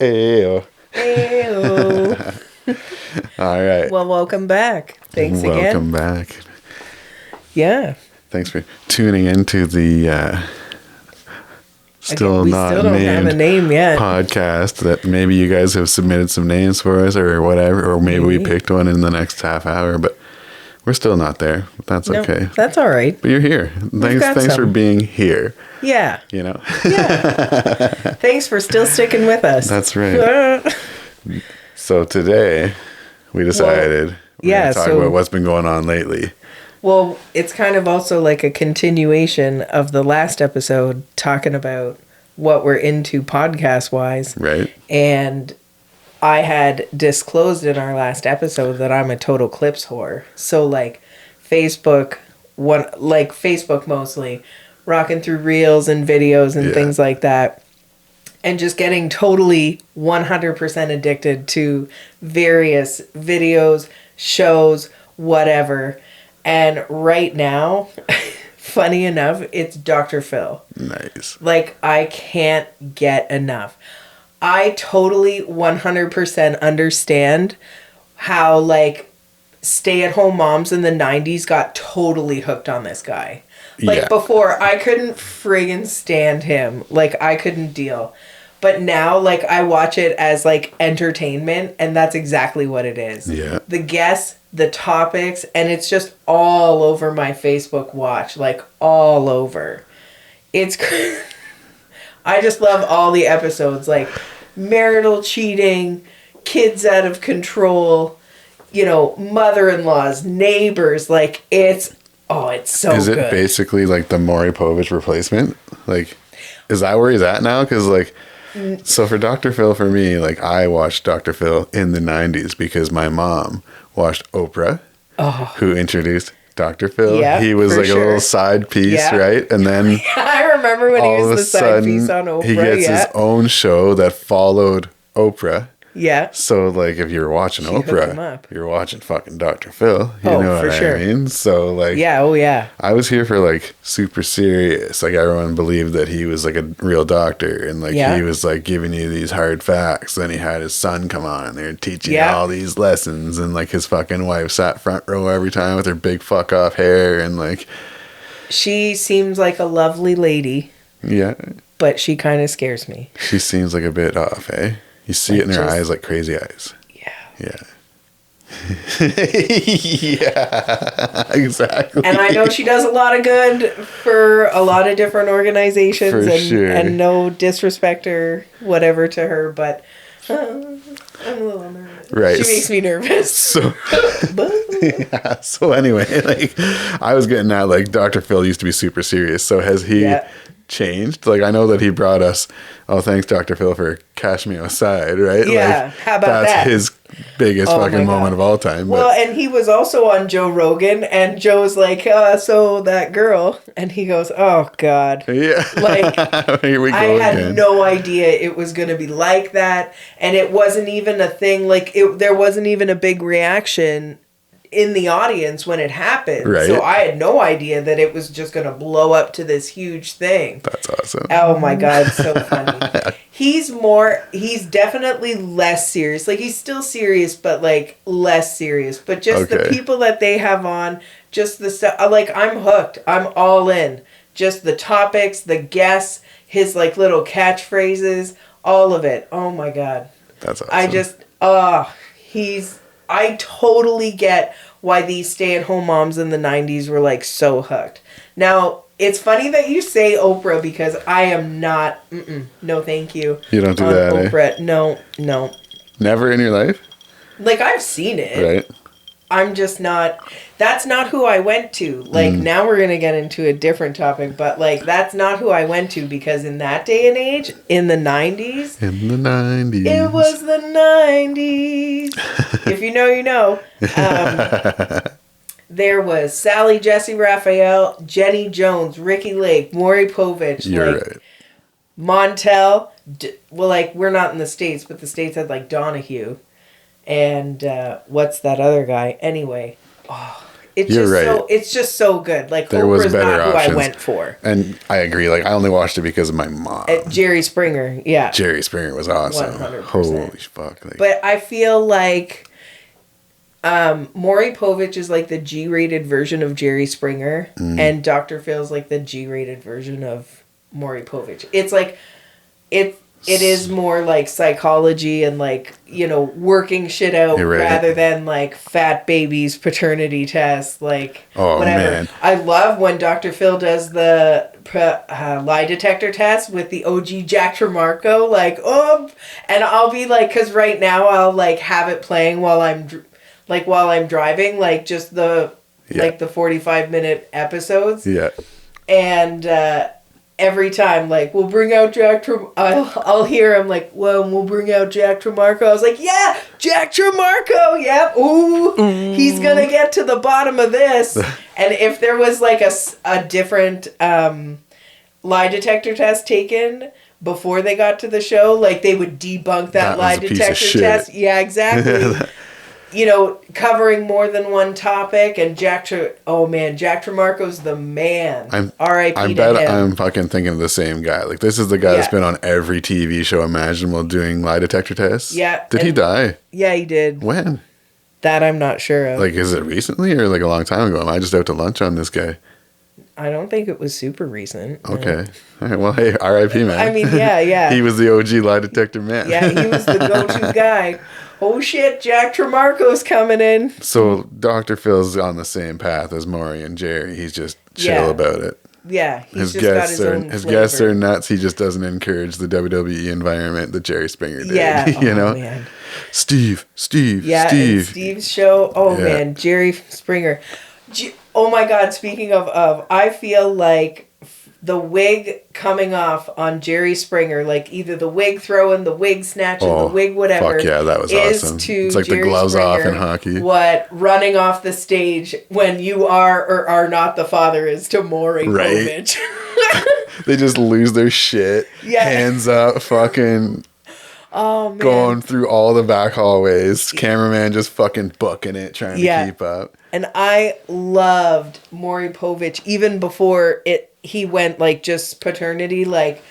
Ayo. Ayo. All right. Well, welcome back. Thanks again. Welcome back. Yeah. Thanks for tuning into the still we not still don't have a name yet. podcast that maybe you guys have submitted some names for us or whatever, or maybe we picked one in the next half hour, but we're still not there. That's okay. That's all right. But you're here. Thanks for being here. Yeah. You know? Yeah. Thanks for still sticking with us. That's right. So today we decided we're going to talk about what's been going on lately. Well, it's kind of also like a continuation of the last episode talking about what we're into podcast-wise. Right. And I had disclosed in our last episode that I'm a total clips whore. So like Facebook mostly, rocking through reels and videos and things like that. And just getting totally 100% addicted to various videos, shows, whatever. And right now, funny enough, it's Dr. Phil. Nice. Like, I can't get enough. I totally 100% understand how, like, stay-at-home moms in the 90s got totally hooked on this guy. Like, before, I couldn't friggin' stand him. Like, I couldn't deal. But now, like, I watch it as, like, entertainment, and that's exactly what it is. Yeah. The guests, the topics, and it's just all over my Facebook watch. Like, all over. It's I just love all the episodes. Like, marital cheating, kids out of control, you know, mother-in-laws, neighbors. Like, it's so good. Is it basically, like, the Maury Povich replacement? Like, is that where he's at now? Because, like... So for Dr. Phil, for me, like, I watched Dr. Phil in the 90s because my mom watched Oprah, who introduced Dr. Phil. Yeah, he was like a little side piece, right? And then I remember when he was the side piece on Oprah. He gets his own show that followed Oprah. Yeah. So, like, if you're watching Oprah, you're watching fucking Dr. Phil. You know what I mean? So, like... Yeah, I was here for, like, super serious. Like, everyone believed that he was, like, a real doctor. And, like, he was, like, giving you these hard facts. Then he had his son come on. And they were teaching you all these lessons. And, like, his fucking wife sat front row every time with her big fuck-off hair. And, like... She seems like a lovely lady. Yeah. But she kind of scares me. She seems like a bit off, eh? You see it in her eyes, like crazy eyes. Yeah. Yeah, exactly. And I know she does a lot of good for a lot of different organizations. And no disrespect or whatever to her, but I'm a little nervous. Right. She makes me nervous. So anyway, like, I was getting at, like, Dr. Phil used to be super serious. So has he... changed? Like, I know that he brought us, thanks Dr. Phil for cash me aside, right? Yeah, like, how about that? That's his biggest fucking moment of all time. Well, and he was also on Joe Rogan, and Joe was like, so that girl, and he goes, oh God. Yeah. Like, here we go I had no idea it was going to be like that, and it wasn't even a thing, like, there wasn't even a big reaction in the audience when it happened. Right. So I had no idea that it was just going to blow up to this huge thing. That's awesome. Oh my God, so funny. He's definitely less serious. Like, he's still serious, but, like, less serious. But just the people that they have on, just the stuff, like, I'm hooked. I'm all in. Just the topics, the guests, his, like, little catchphrases, all of it. Oh my God. That's awesome. I totally get why these stay-at-home moms in the 90s were, like, so hooked. Now, it's funny that you say Oprah because I am not, no thank you. You don't do that, Oprah. eh? No. Never in your life? Like, I've seen it. Right. I'm just not, that's not who I went to. Like, now we're going to get into a different topic, but, like, that's not who I went to because in that day and age, in the 90s. In the 90s. It was the 90s. If you know, you know. There was Sally, Jessy, Raphael, Jenny Jones, Ricky Lake, Maury Povich. You're right. Montel. Well, like, we're not in the States, but the States had, like, Donahue. And what's that other guy? Anyway, It's just so good. Like, there was better not options. Who I went for. And I agree. Like, I only watched it because of my mom. Jerry Springer, yeah. Jerry Springer was awesome. 100%. Holy fuck. Like, but I feel like Maury Povich is like the G-rated version of Jerry Springer, and Dr. Phil's like the G-rated version of Maury Povich. It's like it is more like psychology and like, you know, working shit out rather than like fat babies paternity tests, like whatever. Man. I love when Dr. Phil does the lie detector test with the OG Jack Tremarco, like, and I'll be like, because right now I'll like have it playing while I'm driving, like just the like the 45-minute episodes. Yeah. And every time, like, we'll bring out Jack I'll hear him like, well, we'll bring out Jack Tremarco. I was like, yeah, Jack Tremarco, yep, he's gonna get to the bottom of this. And if there was like a different lie detector test taken before they got to the show, like they would debunk that lie detector test. Yeah, exactly. You know, covering more than one topic, and Jack Tremarco's the man. R.I.P. I bet I'm fucking thinking of the same guy. Like, this is the guy that's been on every TV show imaginable doing lie detector tests. Yeah. Did he die? Yeah, he did. When? That I'm not sure of. Like, is it recently or like a long time ago? Am I just out to lunch on this guy? I don't think it was super recent. Okay. All right. Well, hey, R.I.P. man. I mean, yeah. He was the OG lie detector man. Yeah, he was the go-to guy. Oh shit, Jack Tremarco's coming in. So Dr. Phil's on the same path as Maury and Jerry. He's just chill about it. Yeah, his guests are nuts. He just doesn't encourage the WWE environment that Jerry Springer did. Yeah, you know, man. Steve. Yeah, Steve. Steve's show. Oh man, Jerry Springer. Oh my God. Speaking of, I feel like the wig coming off on Jerry Springer, like either the wig throwing, the wig snatching, the wig whatever. Fuck yeah, that was awesome. It's like Jerry the gloves Springer, off in hockey. What running off the stage when you are or are not the father is to Maury Povich. They just lose their shit. Yeah. Hands up, fucking. Oh man. Going through all the back hallways. Cameraman just fucking booking it, trying to keep up. And I loved Maury Povich even before he went like just paternity, like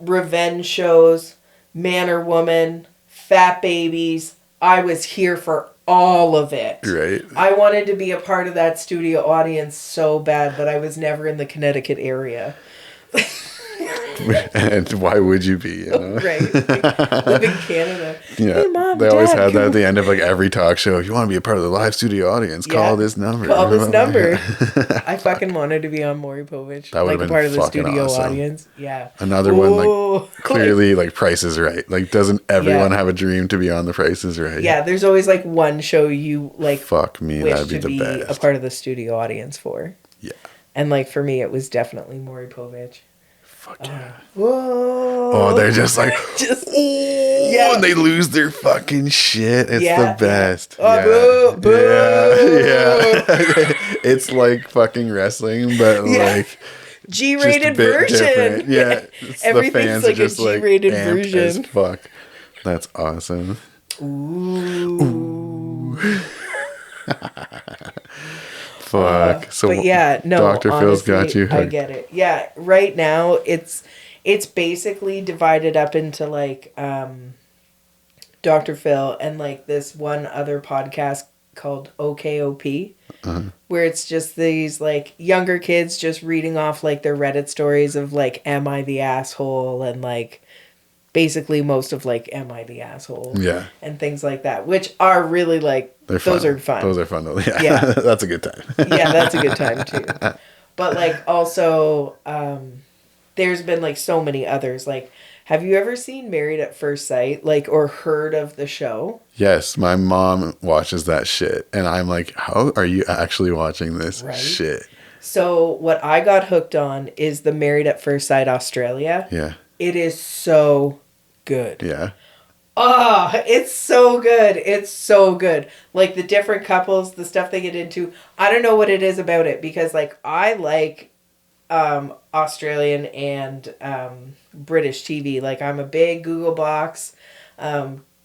revenge shows, Man or Woman, Fat Babies. I was here for all of it. Right. I wanted to be a part of that studio audience so bad, but I was never in the Connecticut area. And why would you be, you know? Right. Like, live in Canada. Yeah. Hey, Mom, they always Dad, had that at the end of like every talk show. If you want to be a part of the live studio audience, call this number. Call this number. I fucking wanted to be on Maury Povich. That would have been part of the studio awesome. Audience. Yeah. Another one, like, clearly, like, Price is Right. Like, doesn't everyone have a dream to be on the Price is Right? Yeah, there's always, like, one show you, like, fuck me, that'd be the best. A part of the studio audience for. Yeah. And, like, for me, it was definitely Maury Povich. Fuck yeah. Whoa. Oh, they're just like, and they lose their fucking shit. It's the best. Oh, boo. Yeah. It's like fucking wrestling, but like G-rated version. Different. Yeah. Everything's like a G-rated version. As fuck. That's awesome. Ooh. Fuck. So but yeah, no, Dr. honestly, Phil's got you. I get it. Yeah, right now it's basically divided up into like Dr. Phil and like this one other podcast called OKOP, where it's just these like younger kids just reading off like their Reddit stories of like, am I the asshole? And like basically most of like, am I the asshole? Yeah. And things like that, which are really like, those are fun. Those are fun though. Yeah. That's a good time. Yeah, that's a good time too. But like also, there's been like so many others. Like, have you ever seen Married at First Sight? Like, or heard of the show? Yes, my mom watches that shit, and I'm like, how are you actually watching this shit? So what I got hooked on is the Married at First Sight Australia. Yeah. It is so good. Yeah. Oh, it's so good. It's so good. Like the different couples, the stuff they get into. I don't know what it is about it because like I like Australian and British TV. Like I'm a big Gogglebox,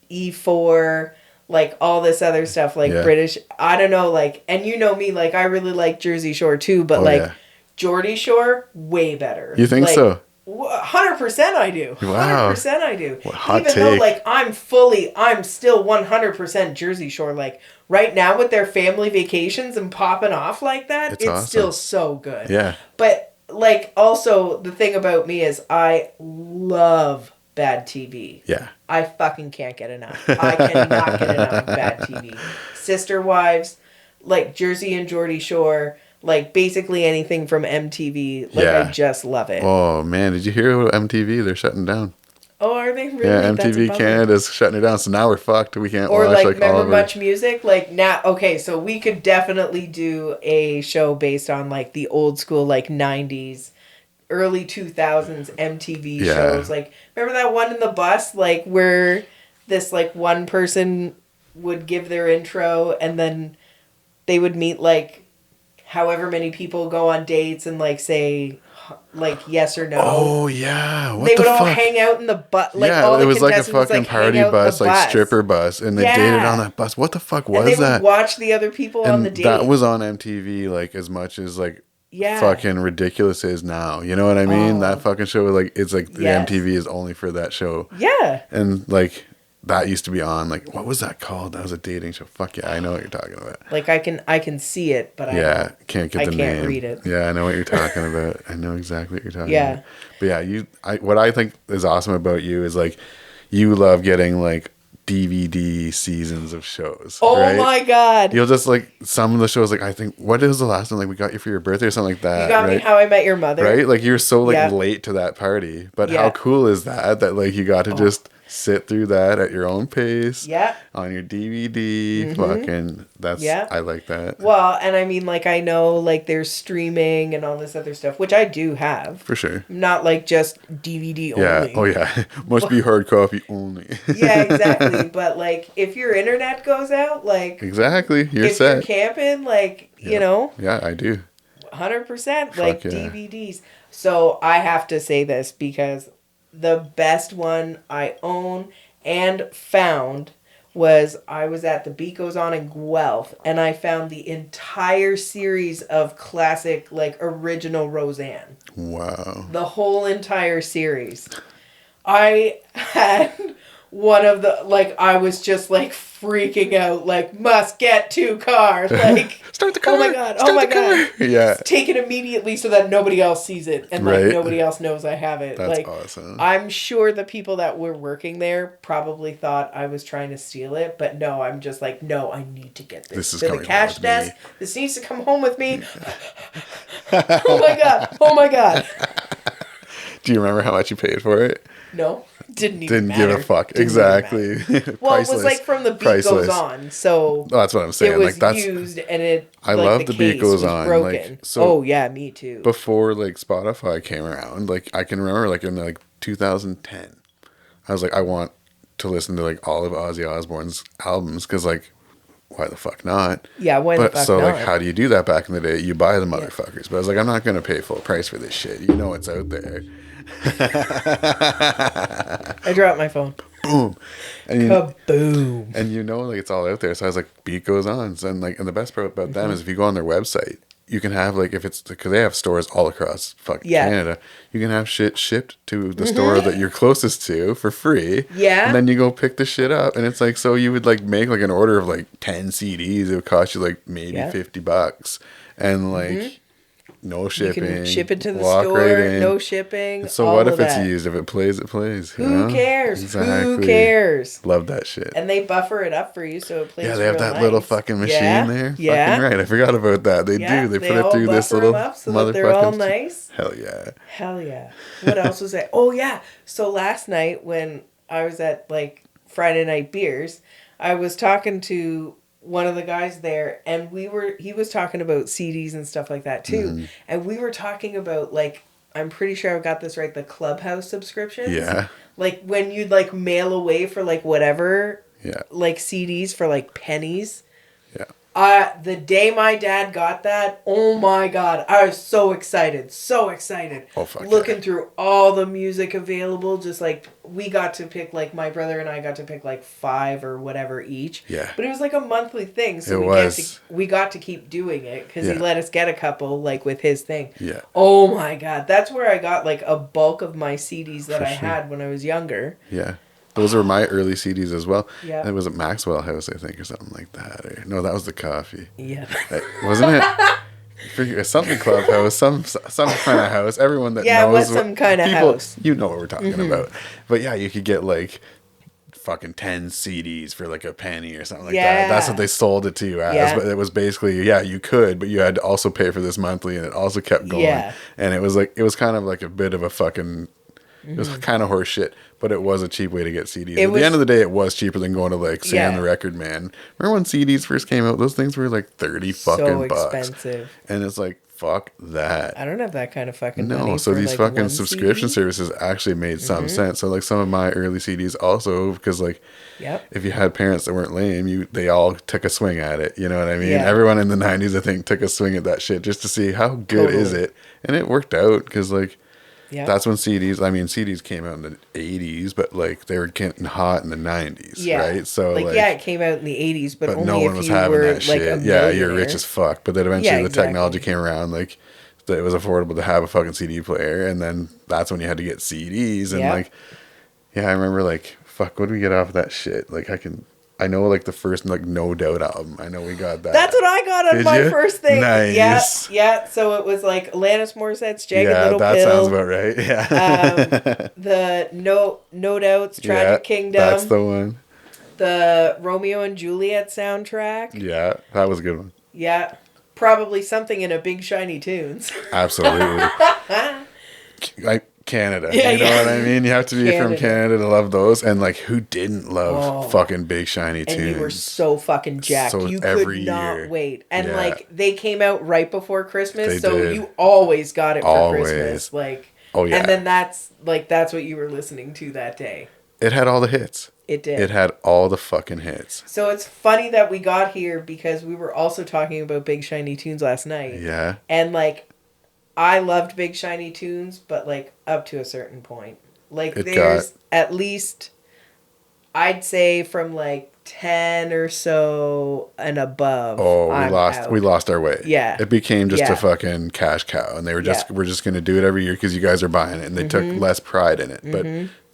E4, like all this other stuff, like British. I don't know, like, and you know me, like I really like Jersey Shore too, but Geordie Shore, way better. You think like, so? 100% I do. Wow. 100% I do. Hot Even take. though, like, I'm still 100% Jersey Shore. Like, right now with their family vacations and popping off like that, it's awesome. Still so good. Yeah. But, like, also, the thing about me is I love bad TV. Yeah. I fucking can't get enough. I cannot get enough of bad TV. Sister Wives, like, Jersey and Geordie Shore... Like, basically anything from MTV. Like, I just love it. Oh, man. Did you hear about MTV? They're shutting down. Oh, are they really? Yeah, MTV Canada's shutting it down. So now we're fucked. We can't watch, like all remember Much Music? Like, now... Okay, so we could definitely do a show based on, like, the old school, like, 90s, early 2000s MTV shows. Like, remember that one in the bus? Like, where this, like, one person would give their intro and then they would meet, like... however many people go on dates and like say like yes or no. Oh yeah, what they would all hang out in the bus. Like, yeah, all it was like a fucking fucking party bus, like stripper bus, and they dated on that bus. What the fuck was that? And they would watch the other people on the date. That was on MTV, like as much as like fucking ridiculous is now. You know what I mean? That fucking show, like it's like the MTV is only for that show. Yeah, and like. That used to be on, like, what was that called? That was a dating show. Fuck yeah, I know what you're talking about. Like, I can see it, but I can't get the name. I can't read it. Yeah, I know what you're talking about. I know exactly what you're talking about. But yeah, what I think is awesome about you is, like, you love getting, like, DVD seasons of shows. Oh right? My God. You'll just, like, some of the shows, like, I think, what is the last one? Like, we got you for your birthday or something like that. You got me How I Met Your Mother. Right? Like, you were so, like, late to that party. But how cool is that, like, you got to just... sit through that at your own pace. Yeah. On your DVD. Fucking, that's, I like that. Well, and I mean, like, I know, like, there's streaming and all this other stuff, which I do have. For sure. Not, like, just DVD only. Yeah. Oh, yeah. Must be hard copy only. Yeah, exactly. But, like, if your internet goes out, like... Exactly. You're if set. If you're camping, like, you know... Yeah, I do. 100%. Like, DVDs. So, I have to say this because... the best one I own and found was I was at the Beat Goes On in Guelph and I found the entire series of classic, like, original Roseanne. Wow. The whole entire series. I had one of the, like, I was just, like, freaking out, like, must get 2 cars, like, start the car. Oh my God. Yeah. Take it immediately so that nobody else sees it and like nobody else knows I have it. That's like, awesome. I'm sure the people that were working there probably thought I was trying to steal it, but no, I'm just like, no, I need to get this is to coming the cash home with desk. me. This needs to come home with me. Oh my God. Do you remember how much you paid for it? No. Didn't give a fuck. Exactly. Well, it was like from the Beat Goes On, so that's what I'm saying. It was like that's used, and it. I like, love the Beat Goes On. Broken. Like, so oh yeah, me too. Before like Spotify came around, like I can remember like in like 2010, I was like, I want to listen to like all of Ozzy Osbourne's albums because like, why the fuck not? Yeah, why the fuck not? So like, how do you do that back in the day? You buy the motherfuckers, but I was like, I'm not gonna pay full price for this shit. You know it's out there. I dropped my phone. Boom. And kaboom. And you know, like it's all out there. So I was like, Beat Goes On. So, and like, and the best part about them is if you go on their website, you can have like, if it's because they have stores all across fucking Canada, you can have shit shipped to the store that you're closest to for free. Yeah. And then you go pick the shit up, and it's like, so you would like make like an order of like 10 CDs. It would cost you like maybe $50, and like. No shipping. You can ship it to the store. No shipping. So what if it's used? If it plays, it plays. Who cares? Exactly. Who cares? Love that shit. And they buffer it up for you so it plays. Yeah, they have that little fucking machine there. Yeah. Fucking right. I forgot about that. They do. They put it through this little motherfucking. They're all nice. Hell yeah. Hell yeah. What else was that? Oh yeah. So last night when I was at like Friday night beers, I was talking to one of the guys there, and he was talking about CDs and stuff like that too, and we were talking about like, I'm pretty sure I got this right, the Clubhouse subscriptions. Yeah. Like when you'd like mail away for like whatever. Yeah. Like CDs for like pennies. Yeah. The day my dad got that, oh my God, I was so excited. So excited. Oh, fuck Looking through all the music available, just like, we got to pick, like, my brother and I got to pick, like, 5 or whatever each. Yeah. But it was like a monthly thing, so we got to keep doing it, because he let us get a couple, like, with his thing. Yeah. Oh my God, that's where I got, like, a bulk of my CDs that I had when I was younger. Yeah. Those were my early CDs as well. Yeah. It was at Maxwell House, I think, or something like that. Or, no, that was the coffee. Yeah. Wasn't it? Something clubhouse, some kind of house. Everyone that knows. Yeah, it was some kind of house. You know what we're talking about. But yeah, you could get like fucking 10 CDs for like a penny or something like that. That's what they sold it to you as. Yeah. But it was basically, you could, but you had to also pay for this monthly, and it also kept going. Yeah. And it was kind of like a bit of a fucking... It was kind of horse shit, but it was a cheap way to get CDs. At the end of the day, it was cheaper than going to like Sam the Record Man. Remember when CDs first came out? Those things were like 30 fucking bucks. So expensive. And it's like, fuck that. I don't have that kind of fucking money. No, so these like fucking subscription services actually made some sense. So like some of my early CDs also, because like if you had parents that weren't lame, they all took a swing at it. You know what I mean? Yeah. Everyone in the 90s, I think, took a swing at that shit just to see how good is it. And it worked out, because like... Yeah. That's when CDs came out in the 80s, but like they were getting hot in the 90s, right? So like it came out in the 80s, but only no one was having that shit. Yeah, you're rich as fuck. But then eventually the technology came around, like it was affordable to have a fucking CD player, and then that's when you had to get CDs, and like I remember like fuck, what did we get off of that shit? Like I know like the first like No Doubt album. I know we got that. That's what I got on my first thing. Nice. Yeah. So it was like Alanis Morissette's Jagged Little Pill. Yeah, that sounds about right. Yeah. The No Doubt's Tragic Kingdom. That's the one. The Romeo and Juliet soundtrack. Yeah, that was a good one. Yeah. Probably something in a Big Shiny Tunes. Absolutely. Canada. You know what I mean? You have to be from Canada to love those. And like, who didn't love fucking Big Shiny Tunes? And you were so fucking jacked. So you could not wait. And like, they came out right before Christmas, you always got it for Christmas. Like, and then that's what you were listening to that day. It had all the hits. It did. It had all the fucking hits. So it's funny that we got here, because we were also talking about Big Shiny Tunes last night. Yeah. And like, I loved Big Shiny Tunes, but like up to a certain point. Like there's at least, I'd say from like 10 or so and above. Oh, we lost our way. Yeah. It became just a fucking cash cow, and they were we're just going to do it every year because you guys are buying it, and they took less pride in it. But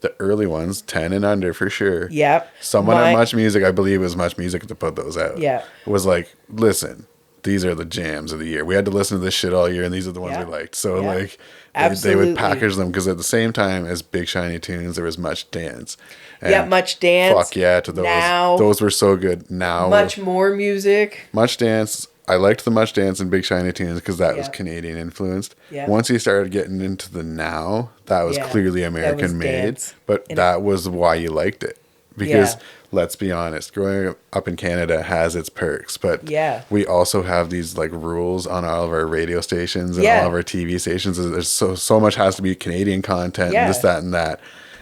the early ones, 10 and under for sure. Yep. Someone at Much Music, I believe it was Much Music to put those out. Yeah. It was like, listen, these are the jams of the year. We had to listen to this shit all year, and these are the ones we liked. So like, they would package them, because at the same time as Big Shiny Tunes, there was Much Dance. And Much Dance. Fuck yeah to those. Now, those were so good. Now Much More Music. Much Dance. I liked the Much Dance and Big Shiny Tunes because that was Canadian influenced. Yeah. Once you started getting into the Now, that was clearly American made. But that was why you liked it. Because let's be honest, growing up in Canada has its perks, but we also have these like rules on all of our radio stations and all of our TV stations. There's so much has to be Canadian content, and this, that, and that.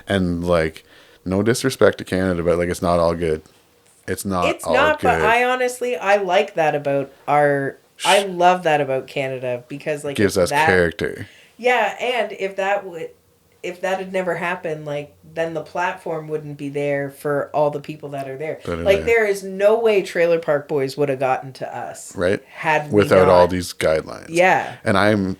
And like, no disrespect to Canada, but like, it's not all good. It's not good. But I like that about I love that about Canada, because like, gives us character. Yeah, and if that had never happened, like, then the platform wouldn't be there for all the people that are there. There is no way Trailer Park Boys would have gotten to us. Right. Without all these guidelines. Yeah. And I'm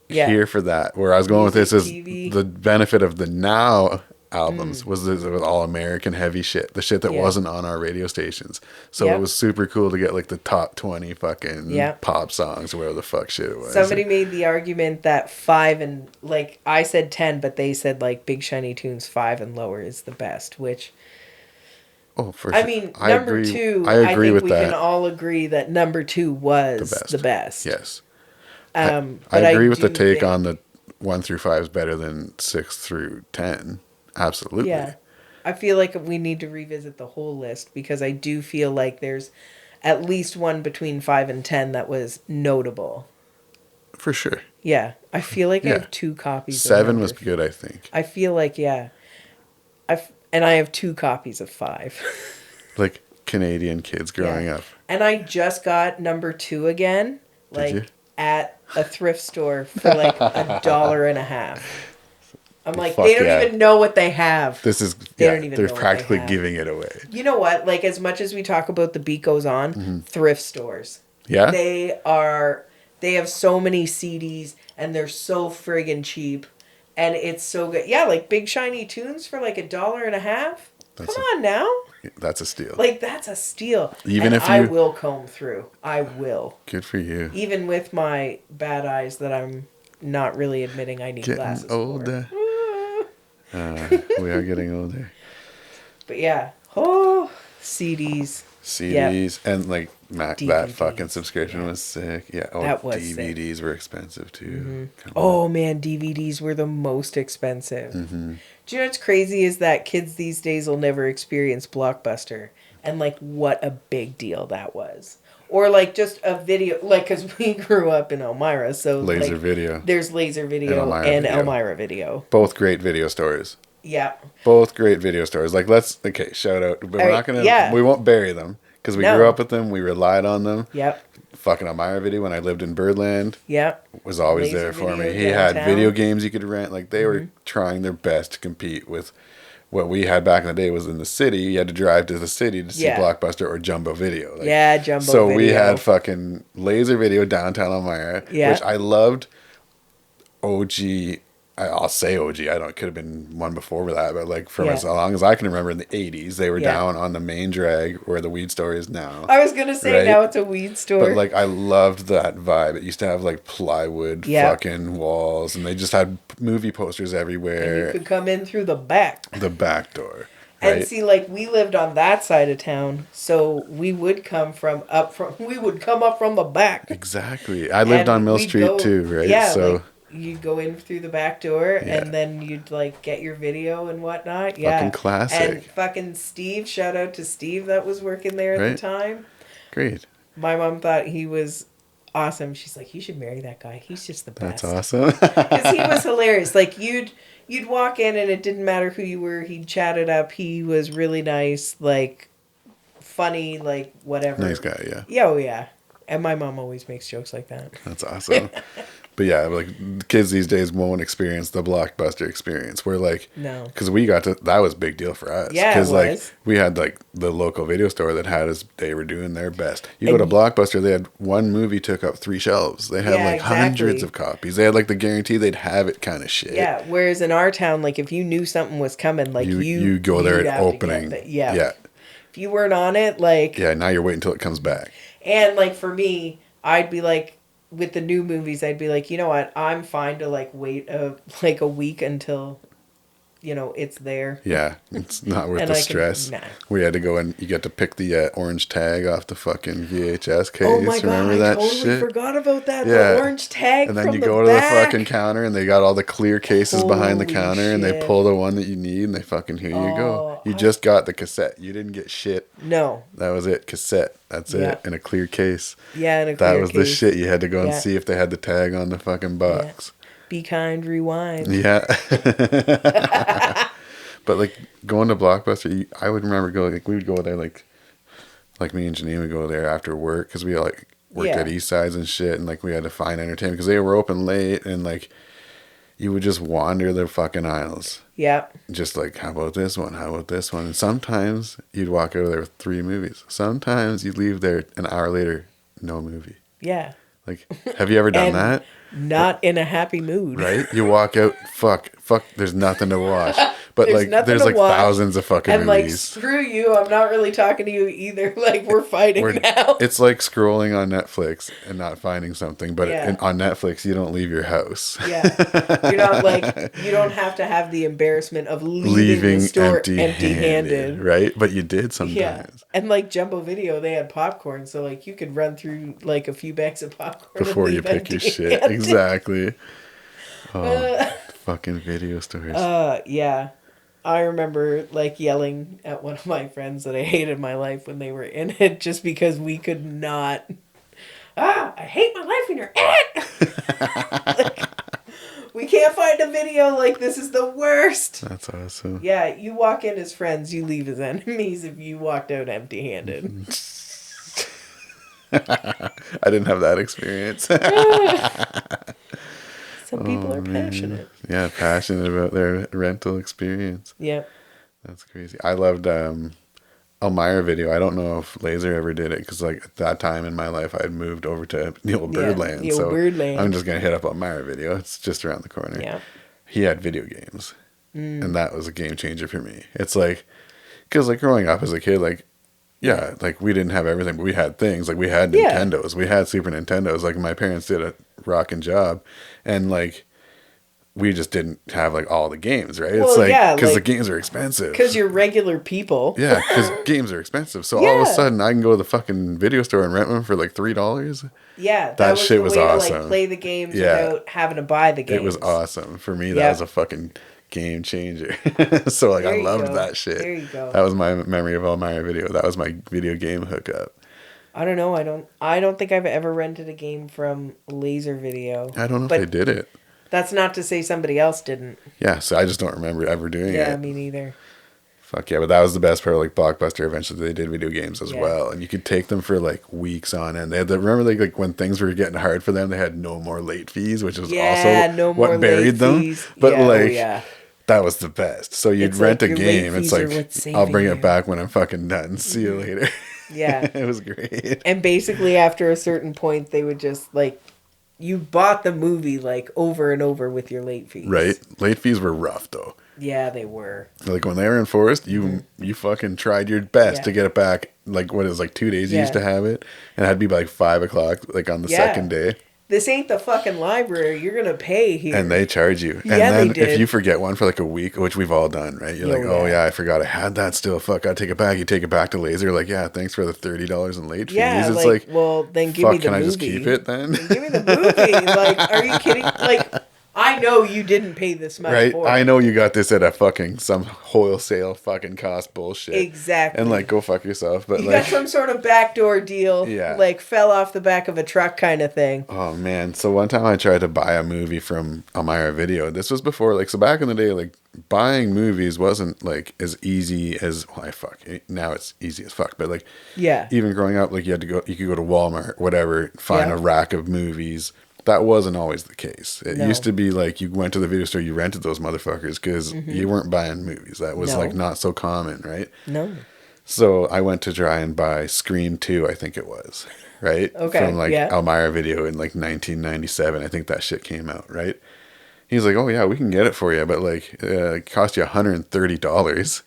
here for that. Where I was going with this is the benefit of the Now albums was with all American heavy shit. The shit that wasn't on our radio stations. So it was super cool to get like the top 20 fucking pop songs or whatever the fuck shit it was. Somebody made the argument that 5 and like, I said 10, but they said like Big Shiny Tunes 5 and lower is the best, which for sure. I mean, number 2, I think we can all agree that number 2 was the best. Yes. I agree with the take on the 1 through 5 is better than 6 through 10. Absolutely. Yeah. I feel like we need to revisit the whole list, because I do feel like there's at least one between 5 and 10 that was notable. For sure. Yeah. I feel like I have 2 copies 7 was good, I think. I feel like, and I have 2 copies of 5. Like, Canadian kids growing up. And I just got number 2 again, like at a thrift store for like $1.50. I'm like, they don't even know what they have. They're practically giving it away. You know what? Like, as much as we talk about the beat goes on, thrift stores. Yeah. They have so many CDs and they're so friggin' cheap. And it's so good. Yeah, like Big Shiny Tunes for like $1.50. Come on now. That's a steal. Like, that's a steal. Even if I will comb through. I will. Good for you. Even with my bad eyes that I'm not really admitting I need glasses for. Older. We are getting older. But yeah. CDs. And like that fucking subscription was sick. Yeah. Oh, that was DVDs sick. Were expensive too. Man, DVDs were the most expensive. Do you know what's crazy is that kids these days will never experience Blockbuster, and like what a big deal that was. Or like just a video, like, because we grew up in Elmira, so Laser Video. There's Laser Video and Elmira Video. Both great video stores. Yeah. Both great video stores. Like, shout out. But we're not going to, we won't bury them. Because we grew up with them. We relied on them. Yep. Fucking Elmira Video when I lived in Birdland. Yep. Was always there for me. He had video games you could rent. Like, they were trying their best to compete with what we had back in the day was in the city. You had to drive to the city to see Blockbuster or Jumbo Video. Like, Jumbo Video. So we had fucking Laser Video downtown Elmira, which I loved. OG, I'll say OG. I don't. It could have been one before that, but like from as long as I can remember, in the '80s, they were down on the main drag where the weed store is now. I was gonna say now it's a weed store, but like I loved that vibe. It used to have like plywood fucking walls, and they just had movie posters everywhere. And you could come in through the back. The back door. Right? And see, like, we lived on that side of town, so we would come up from the back. Exactly. I lived on Mill Street too, right? Yeah, so like, you'd go in through the back door, and then you'd like get your video and whatnot. Yeah, fucking classic. And fucking Steve, shout out to Steve that was working there at the time. Great. My mom thought he was awesome. She's like, you should marry that guy. He's just the best. That's awesome. Because he was hilarious. Like you'd walk in and it didn't matter who you were. He'd chat it up. He was really nice, like funny, like whatever. Nice guy, yeah. Yeah, oh yeah. And my mom always makes jokes like that. That's awesome. But yeah, like kids these days won't experience the Blockbuster experience. Where like, no, because we got to, that was a big deal for us. Yeah, because like we had like the local video store that had us. They were doing their best. You go to Blockbuster, they had one movie took up 3 shelves. They had hundreds of copies. They had like the guarantee they'd have it kind of shit. Yeah. Whereas in our town, like if you knew something was coming, like you go there at opening. Yeah. If you weren't on it, like now you're waiting until it comes back. And like for me, I'd be like, with the new movies, I'd be like, you know what? I'm fine to like wait a week until, you know, it's there. Yeah, it's not worth the stress. We had to go and you get to pick the orange tag off the fucking VHS case. Oh my God, remember that shit? I totally forgot about that. Yeah. The orange tag. And then you go to the fucking counter and they got all the clear cases behind the counter and they pull the one that you need and they fucking here you go. You just got the cassette. You didn't get shit. No. That was it. Cassette. That's it. In a clear case. Yeah, in a clear case. That was the shit. You had to go and see if they had the tag on the fucking box. Yeah. Be kind, rewind. Yeah. But like going to Blockbuster, I would remember going, like we would go there like me and Janine would go there after work because we like worked at East Sides and shit, and like we had to find entertainment because they were open late, and like you would just wander the fucking aisles. Yeah. Just like, how about this one? How about this one? And sometimes you'd walk out of there with 3 movies. Sometimes you'd leave there an hour later, no movie. Yeah. Like, have you ever done that? Not in a happy mood. Right? You walk out, fuck, there's nothing to watch. But there's like thousands of fucking movies. And like, screw you, I'm not really talking to you either. Like, we're fighting now. It's like scrolling on Netflix and not finding something. But on Netflix, you don't leave your house. Yeah. You're not like, you don't have to have the embarrassment of leaving the store empty-handed. Right? But you did sometimes. Yeah. And like Jumbo Video, they had popcorn. So like you could run through like a few bags of popcorn before you pick your shit. Exactly. Oh, fucking video stores. Yeah. I remember like yelling at one of my friends that I hated my life when they were in it just because we could not. I hate my life when you're in it. We can't find a video. Like, this is the worst. That's awesome. Yeah, you walk in as friends, you leave as enemies if you walked out empty-handed. I didn't have that experience. Some people are passionate. Yeah, passionate about their rental experience. Yep. That's crazy. I loved Elmira Video. I don't know if Laser ever did it because, like, at that time in my life, I had moved over to the old Birdland. The old Birdland. I'm just going to hit up Elmira Video. It's just around the corner. Yeah. He had video games. And that was a game changer for me. It's like, because, like, growing up as a kid, like, yeah, like, we didn't have everything, but we had things. Like, we had Nintendos. We had Super Nintendos. Like, my parents did a rocking job. And, like, we just didn't have, like, all the games, right? Well, it's like, yeah, because like, the games are expensive. Because you're regular people. Yeah, because games are expensive. So all of a sudden, I can go to the fucking video store and rent one for, like, $3. Yeah. That shit was awesome. To, like, play the games without having to buy the games. It was awesome. For me, that was a fucking game changer. So, like, I loved that shit. There you go. That was my memory of Elmira Video. That was my video game hookup. I don't know. I don't think I've ever rented a game from Laser Video. I don't know if they did it. That's not to say somebody else didn't. Yeah, so I just don't remember ever doing it. Yeah, me neither. Fuck yeah, but that was the best part of, like, Blockbuster. Eventually they did video games as well, and you could take them for, like, weeks on end. They had remember, like when things were getting hard for them, they had no more late fees, which was also what buried them. But that was the best. So you'd rent a game. It's like, I'll bring it back when I'm fucking done. See you later. Yeah. It was great. And basically after a certain point, they would just, like, you bought the movie, like, over and over with your late fees. Right. Late fees were rough, though. Yeah, they were. Like, when they were enforced, you fucking tried your best to get it back. Like, what is, like, 2 days you used to have it? And it had to be by, like, 5 o'clock, like, on the second day. This ain't the fucking library. You're going to pay here. And they charge you. And then if you forget one for like a week, which we've all done, right? You're like, oh yeah, I forgot I had that still. Fuck, I take it back. You take it back to Laser. Like, yeah, thanks for the $30 in late fees. Yeah, it's like, well, then give me the movie. Can I just keep it then? Give me the movie. Like, are you kidding? Like, I know you didn't pay this much for it. I know you got this at a fucking some wholesale fucking cost bullshit. Exactly. And like, go fuck yourself. But you like, got some sort of backdoor deal. Yeah. Like, fell off the back of a truck kind of thing. Oh man. So one time I tried to buy a movie from Elmira Video. This was before, like, so back in the day, like, buying movies wasn't like as easy as now it's easy as fuck. But like, even growing up, like, you could go to Walmart, whatever, find a rack of movies. That wasn't always the case. It used to be like you went to the video store, you rented those motherfuckers because you weren't buying movies. That was like not so common, right? No. So I went to try and buy Scream 2, I think it was, right? Okay. From like Elmira Video in like 1997. I think that shit came out, right? He's like, oh yeah, we can get it for you, but like it cost you $130.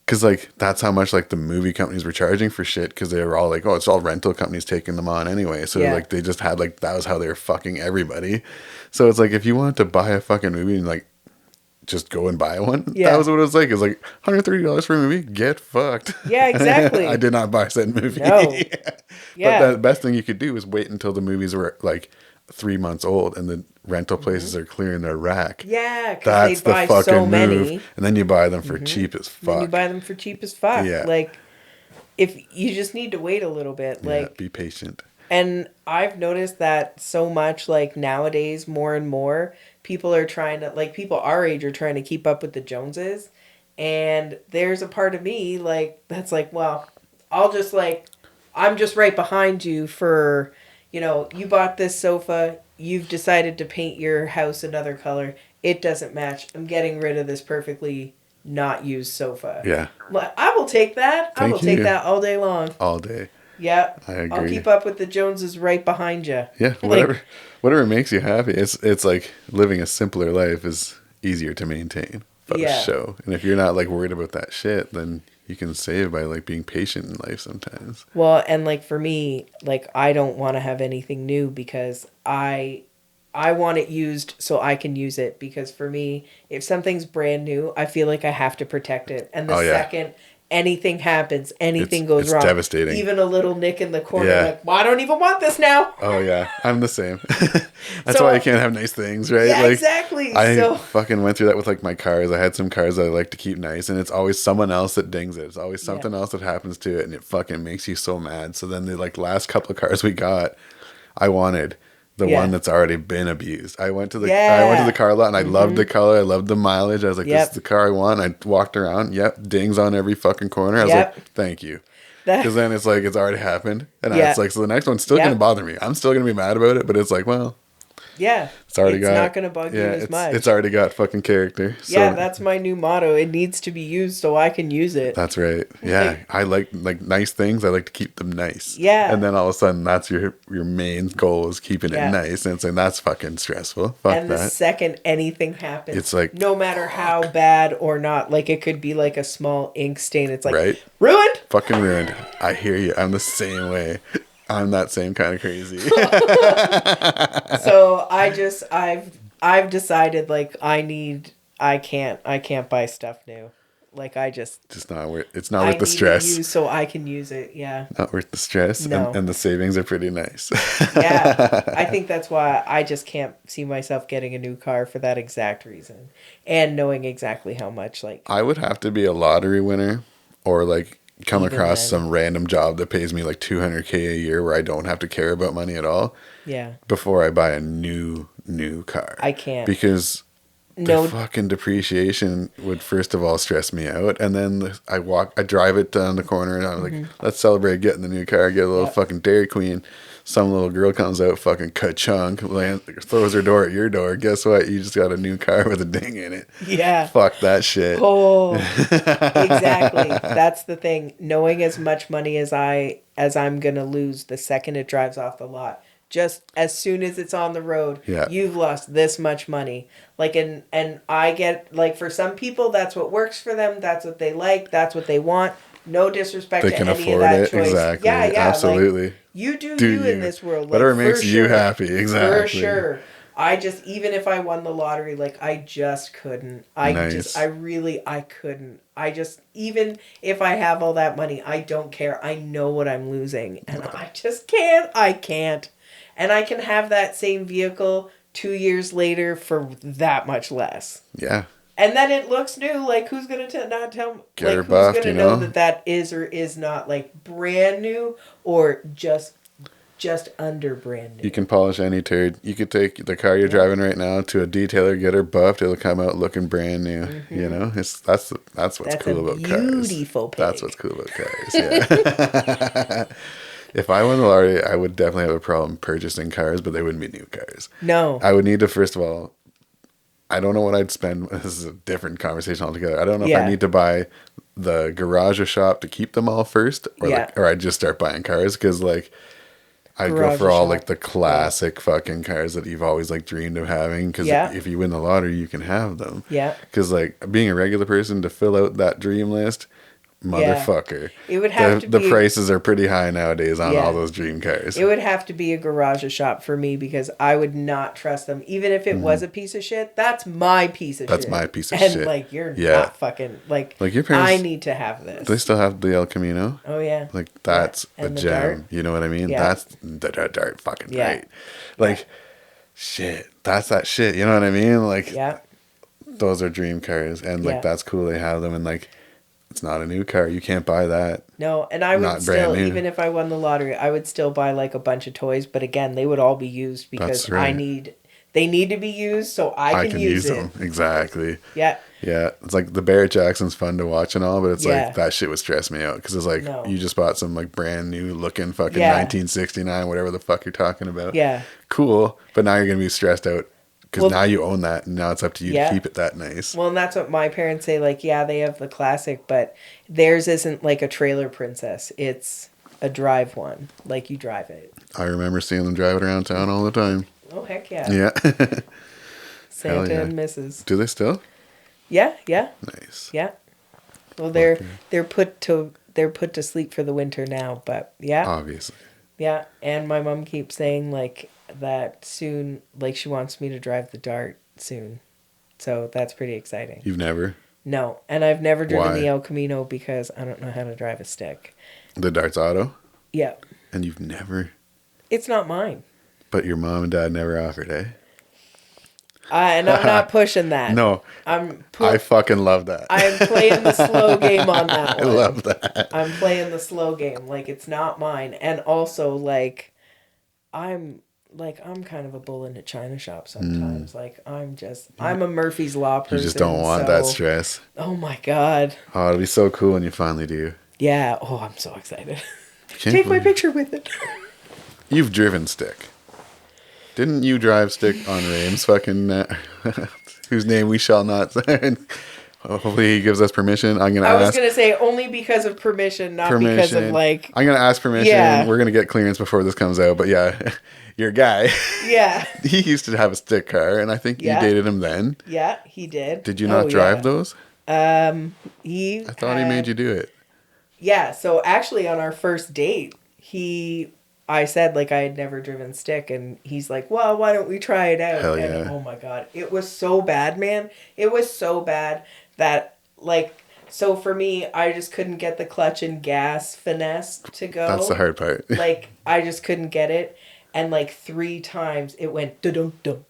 Because, like, that's how much, like, the movie companies were charging for shit. Because they were all like, oh, it's all rental companies taking them on anyway. So, like, they just had, like, that was how they were fucking everybody. So, it's like, if you wanted to buy a fucking movie and, like, just go and buy one. Yeah. That was what it was like. It was like, $130 for a movie? Get fucked. Yeah, exactly. I did not buy said movie. No. But the best thing you could do is wait until the movies were, like, 3 months old and the rental places are clearing their rack. Yeah, because they buy so many. And then you buy them for cheap as fuck. Then you buy them for cheap as fuck. Yeah. Like, if you just need to wait a little bit. Like, be patient. And I've noticed that so much, like, nowadays, more and more, people are trying to, like, people our age are trying to keep up with the Joneses. And there's a part of me, like, that's like, well, I'll just, like, I'm just right behind you for... You know, you bought this sofa, you've decided to paint your house another color. It doesn't match. I'm getting rid of this perfectly not used sofa. Yeah. Well, I will take that. I will take that all day long. All day. Yeah. I agree. I'll keep up with the Joneses right behind you. Yeah, whatever makes you happy. It's like living a simpler life is easier to maintain. For the show. And if you're not like worried about that shit, then you can save by like being patient in life sometimes. Well, and like for me, like I don't want to have anything new because I want it used so I can use it, because for me, if something's brand new, I feel like I have to protect it. And the second anything happens, anything goes wrong. It's devastating. Even a little nick in the corner, like, well, I don't even want this now. Oh yeah, I'm the same. That's why I can't have nice things, right? Yeah, like, exactly. I fucking went through that with like my cars. I had some cars that I like to keep nice, and it's always someone else that dings it. It's always something else that happens to it, and it fucking makes you so mad. So then the like last couple of cars we got, I wanted the one that's already been abused. I went to the car lot and I loved the color. I loved the mileage. I was like, this is the car I want. I walked around. Yep. Dings on every fucking corner. I was like, thank you. Because then it's like, it's already happened. And it's like, so the next one's still going to bother me. I'm still going to be mad about it, but it's like, well. Yeah. It's not going to bug you as much. It's already got fucking character. So. Yeah, that's my new motto. It needs to be used so I can use it. That's right. Yeah. I like nice things. I like to keep them nice. Yeah. And then all of a sudden, that's your main goal is keeping it nice. And so that's fucking stressful. Fuck and that. The second anything happens, it's like, no matter how bad or not, like it could be like a small ink stain. It's like, ruined. Fucking ruined. I hear you. I'm the same way. I'm that same kind of crazy. So I've decided like I can't buy stuff new. Like it's not worth the stress. So I can use it. Yeah. Not worth the stress. No. And the savings are pretty nice. Yeah. I think that's why I just can't see myself getting a new car for that exact reason. And knowing exactly how much I would have to be a lottery winner or come across some random job that pays me $200K a year where I don't have to care about money at all. Yeah. Before I buy a new car. I can't. Because the fucking depreciation would first of all stress me out. And then I drive it down the corner and I'm like, let's celebrate getting the new car, get a little fucking Dairy Queen. Some little girl comes out, fucking ka-chunk, throws her door at your door. Guess what? You just got a new car with a ding in it. Yeah. Fuck that shit. Oh, exactly. That's the thing. Knowing as much money as I'm going to lose the second it drives off the lot. Just as soon as it's on the road, you've lost this much money. And I get, for some people, that's what works for them. That's what they like. That's what they want. No disrespect to any of that choice. Exactly. Yeah, absolutely. You do you in this world. Whatever makes you happy. Exactly. For sure. Even if I won the lottery, I just couldn't. I couldn't. Even if I have all that money, I don't care. I know what I'm losing. And I just can't. I can't. And I can have that same vehicle 2 years later for that much less. Yeah. And then it looks new. Who's going to not tell me? Get her who's buffed, going to know that is or is not brand new or just under brand new? You can polish any turd. You could take the car you're driving right now to a detailer, get her buffed. It'll come out looking brand new. Mm-hmm. You know, that's what's cool about cars. Beautiful pig. That's what's cool about cars. Yeah. If I won the lottery, I would definitely have a problem purchasing cars, but they wouldn't be new cars. No. I would need to, first of all, I don't know what I'd spend. This is a different conversation altogether. I don't know if I need to buy the garage or shop to keep them all first, or I'd just start buying cars because I'd go for all the classic fucking cars that you've always dreamed of having. Because if you win the lottery, you can have them. Yeah. Because being a regular person to fill out that dream list. Motherfucker. It would have to be... The prices are pretty high nowadays on all those dream cars. It would have to be a garage or shop for me because I would not trust them. Even if it was a piece of shit, that's my piece of shit. That's my piece of shit. And you're not fucking... your parents... I need to have this. They still have the El Camino. Oh, yeah. That's a gem. Dart. You know what I mean? Yeah. That's the dart fucking right. Shit. That's that shit. You know what I mean? Yeah. Those are dream cars. And that's cool they have them. And it's not a new car. You can't buy that. No, and I would still, even if I won the lottery, I would still buy a bunch of toys. But again, they would all be used because they need to be used so I can use them. Exactly. Yeah. Yeah. It's the Barrett Jackson's fun to watch and all, but it's that shit would stress me out because it's you just bought some brand new looking fucking 1969, whatever the fuck you're talking about. Yeah. Cool. But now you're going to be stressed out. Because now you own that, and now it's up to you to keep it that nice. Well, and that's what my parents say. They have the classic, but theirs isn't a trailer princess. It's a drive one. You drive it. I remember seeing them drive it around town all the time. Oh, heck yeah. Yeah. Santa and Mrs. Do they still? Yeah. Nice. Yeah. Well, they're put to sleep for the winter now, but yeah. Obviously. Yeah, and my mom keeps saying that soon, she wants me to drive the Dart soon. So that's pretty exciting. You've never? No, and I've never driven the El Camino because I don't know how to drive a stick. The Dart's auto? Yeah. And you've never? It's not mine. But your mom and dad never offered, eh? And I'm not pushing that. No. I fucking love that. I'm playing the slow game on that one. I love that. I'm playing the slow game. It's not mine. And also, I'm like, I'm kind of a bull in a china shop sometimes. Like, I'm a Murphy's Law person. You just don't want that stress. Oh my God. Oh, it'll be so cool when you finally do. Yeah. Oh, I'm so excited. Take my picture with it. You've driven stick. Didn't you drive stick on Rame's fucking, whose name we shall not say? Hopefully he gives us permission. I was going to say only because of permission, not because of like... I'm going to ask permission. Yeah. We're going to get clearance before this comes out. But yeah, your guy. Yeah. He used to have a stick car, and I think you dated him then. Yeah, he did. Did you not drive those? I thought he made you do it. Yeah, so actually on our first date, I said like I had never driven stick, and he's like, well, why don't we try it out? Hell yeah. And oh my God, it was so bad, man. It was so bad that like, so for me, I just couldn't get the clutch and gas finesse to go. That's the hard part. Like, I just couldn't get it. And like 3 times it went dum-dum.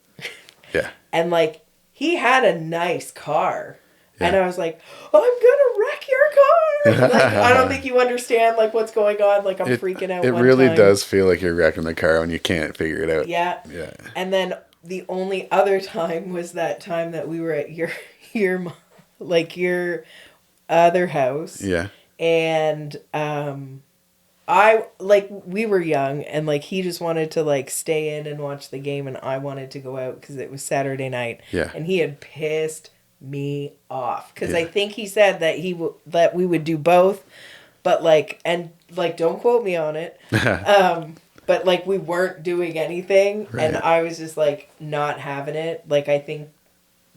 Yeah. And like, he had a nice car. Yeah. And I was like, I'm gonna wreck your car. Like, I don't think you understand like what's going on. Like, I'm freaking out. It really does feel like you're wrecking the car when you can't figure it out. Yeah. Yeah. And then the only other time was that time that we were at your other house. Yeah. And we were young, and like he just wanted to like stay in and watch the game, and I wanted to go out because it was Saturday night. Yeah. And he had pissed me off because I think he said that that we would do both, but like, and like, don't quote me on it. But like, we weren't doing anything, right. And I was just like not having it. Like, I think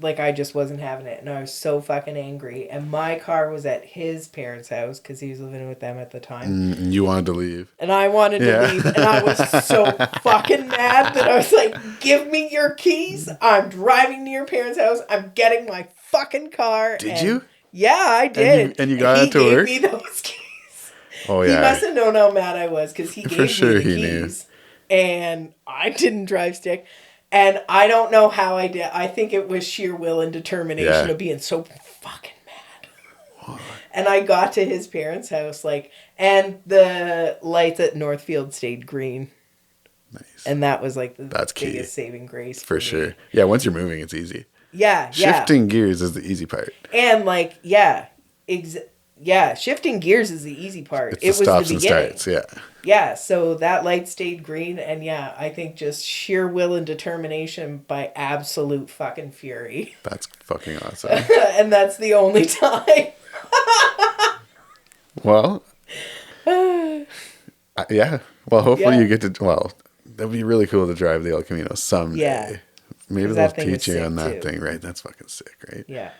like I just wasn't having it, and I was so fucking angry. And my car was at his parents' house because he was living with them at the time. And you wanted to leave, and I wanted to leave, and I was so fucking mad that I was like, "Give me your keys! I'm driving to your parents' house. I'm getting my fucking car." Did you? Yeah, I did. And you got it to work? He gave me those keys. Oh yeah. He must have known how mad I was because he gave me the keys, knew. And I didn't drive stick. And I don't know how I did. I think it was sheer will and determination of being so fucking mad. And I got to his parents' house, like, and the lights at Northfield stayed green. Nice. And that was like the biggest key. saving grace. For sure. Yeah, once you're moving, it's easy. Yeah, Shifting gears is the easy part. And like, shifting gears is the easy part. It was the beginning. Starts, yeah. Yeah, so that light stayed green, and yeah, I think just sheer will and determination by absolute fucking fury. That's fucking awesome. And that's the only time. Well, yeah. Well, hopefully you get to, well, that'd be really cool to drive the El Camino someday. Yeah. Maybe they'll teach you on that thing, right? That's fucking sick, right? Yeah.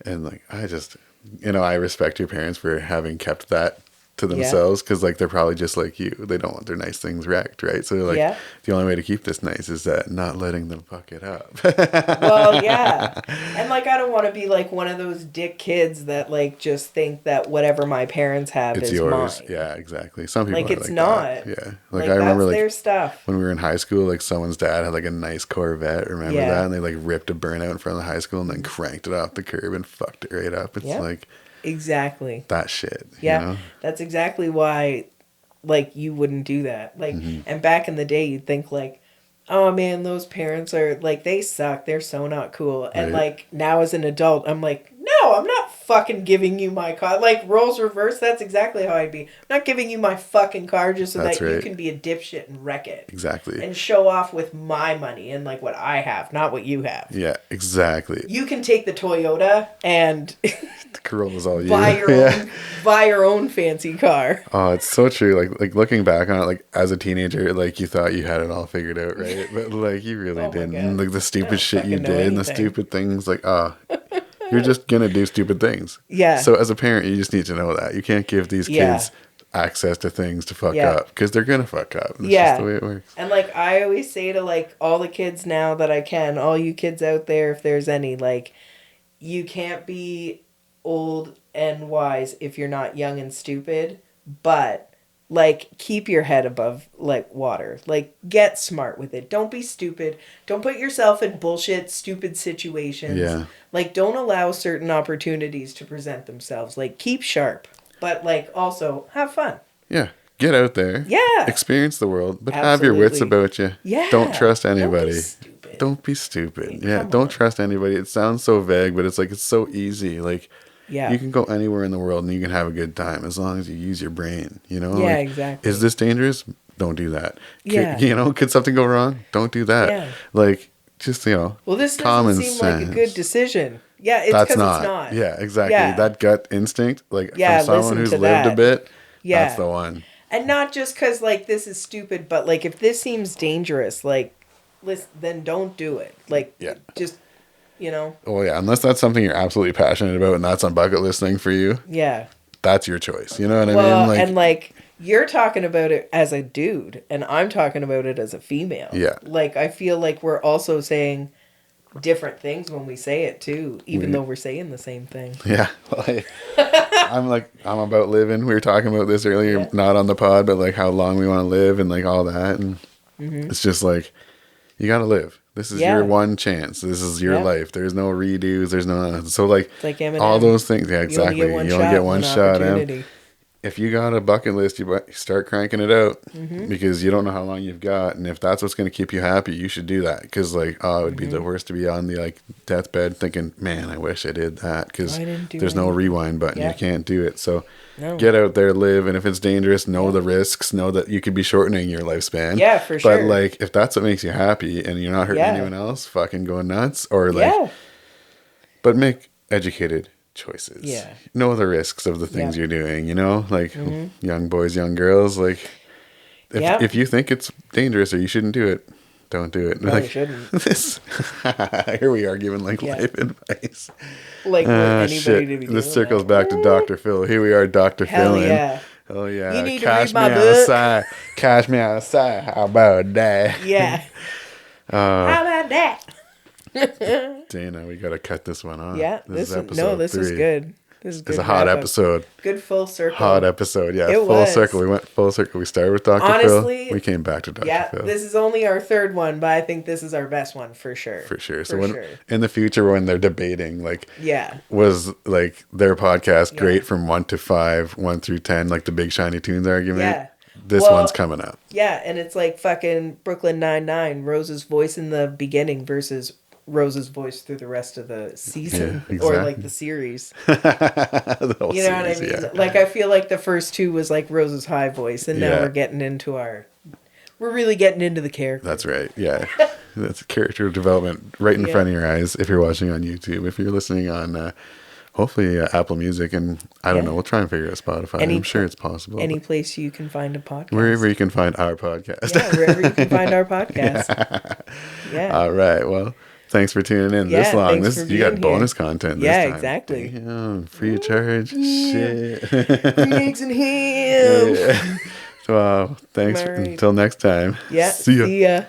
And like, I just, I respect your parents for having kept that to themselves, because like they're probably just like you. They don't want their nice things wrecked, right? So like, the only way to keep this nice is that not letting them fuck it up. Well, yeah. And like, I don't want to be like one of those dick kids that like just think that whatever my parents have is yours. Mine. Yeah, exactly. Some people like, are it's like not. That. Yeah. Like I remember that's like their stuff. When we were in high school, like someone's dad had like a nice Corvette. Remember that? And they like ripped a burnout in front of the high school and then cranked it off the curb and fucked it right up. It's like exactly that shit. Yeah. You know? That's exactly why like you wouldn't do that. Like and back in the day you'd think like, oh man, those parents are like, they suck. They're so not cool. And like now as an adult, I'm like, no, I'm not fucking giving you my car. Like roles reverse, that's exactly how I'd be. I'm not giving you my fucking car just so that you can be a dipshit and wreck it. Exactly. And show off with my money and like what I have, not what you have. Yeah, exactly. You can take the Toyota and the Corolla's all you. Buy your own fancy car. Oh, it's so true. Like looking back on it, like as a teenager, like you thought you had it all figured out, right? But like you really didn't. And, like the stupid shit you did and the stupid things, like you're just gonna do stupid things. Yeah. So as a parent, you just need to know that you can't give these kids access to things to fuck up, because they're gonna fuck up. That's just the way it works. And like I always say to like all the kids now that I can, all you kids out there, if there's any, like, you can't be old and wise if you're not young and stupid, but like keep your head above like water. Like get smart with it. Don't be stupid. Don't put yourself in bullshit, stupid situations. Yeah. Like don't allow certain opportunities to present themselves. Like keep sharp, but like also have fun. Yeah. get out there. Yeah. Experience the world, but Absolutely. have your wits about you. Yeah. Don't trust anybody. Don't be stupid. Don't be stupid. Don't trust anybody. It sounds so vague, but it's like, it's so easy. Like, you can go anywhere in the world and you can have a good time as long as you use your brain, you know? Yeah, like, exactly. Is this dangerous? Don't do that. Yeah. Could something go wrong? Don't do that. Yeah. Like, just, Well, this common doesn't seem sense. like a good decision. Yeah, it's because it's not. Yeah, exactly. Yeah. That gut instinct, like, from someone who's lived a bit, that's the one. And not just because, like, this is stupid, but, like, if this seems dangerous, like, then don't do it. Like, just, Oh, yeah. Unless that's something you're absolutely passionate about and that's on bucket list thing for you. Yeah. That's your choice. You know what I mean? And, like, you're talking about it as a dude, and I'm talking about it as a female. Yeah. Like, I feel like we're also saying different things when we say it, too, even though we're saying the same thing. Yeah. Well, I'm about living. We were talking about this earlier, not on the pod, but, like, how long we want to live and, like, all that. And it's just, like, you got to live. This is your one chance. This is your life. There's no redos. There's no nothing. So, like, it's like Eminem. all those things. Yeah, exactly. You only get one shot. If you got a bucket list, you start cranking it out because you don't know how long you've got. And if that's what's going to keep you happy, you should do that. Because, like, it would be the worst to be on the, like, deathbed thinking, man, I wish I did that. Because there's no rewind button. You can't do it. So get out there, live. And if it's dangerous, know the risks. Know that you could be shortening your lifespan. Yeah, for sure. But, like, if that's what makes you happy and you're not hurting anyone else, fucking going nuts. Or, like, but make educated choices. Yeah. Know the risks of the things you're doing, like young boys, young girls, like if you think it's dangerous or you shouldn't do it, don't do it. Probably shouldn't. This here we are giving like life advice. Like anybody to be doing this circles back to Dr. Phil. Here we are, Dr. Phil. Yeah. Oh yeah. You need to read my book. Cash me outside. How about that? Yeah. How about that? Dana, we gotta cut this one off. Yeah, this is episode 3. is good. This is good. It's a hot episode. Good full circle. Hot episode, yeah. It full was. circle. We went full circle. We started with Dr. Phil. We came back to Dr. Phil. This is only our third one, but I think this is our best one for sure. For sure. So in the future, when they're debating, like, was like their podcast great from 1 to 5, 1 through 10, like the Big Shiny Tunes argument? Yeah. This one's coming up. Yeah, and it's like fucking Brooklyn Nine-Nine, Rose's voice in the beginning versus Rose's voice through the rest of the season or like the series. The whole you know series, what I mean? Yeah. Like I feel like the first two was like Rose's high voice, and now we're getting into we're really getting into the character. That's right. Yeah. That's character development right in front of your eyes if you're watching on YouTube. If you're listening on hopefully Apple Music, and I don't know, we'll try and figure out Spotify. I'm sure it's possible. Any place you can find a podcast. Wherever you can find our podcast. Yeah, wherever you can find our podcast. Yeah. All right. Well, thanks for tuning in this long. You got bonus content this time. Exactly. Damn, free of charge. Shit. Eggs and ham. Well, thanks. Until next time. Yeah. See ya.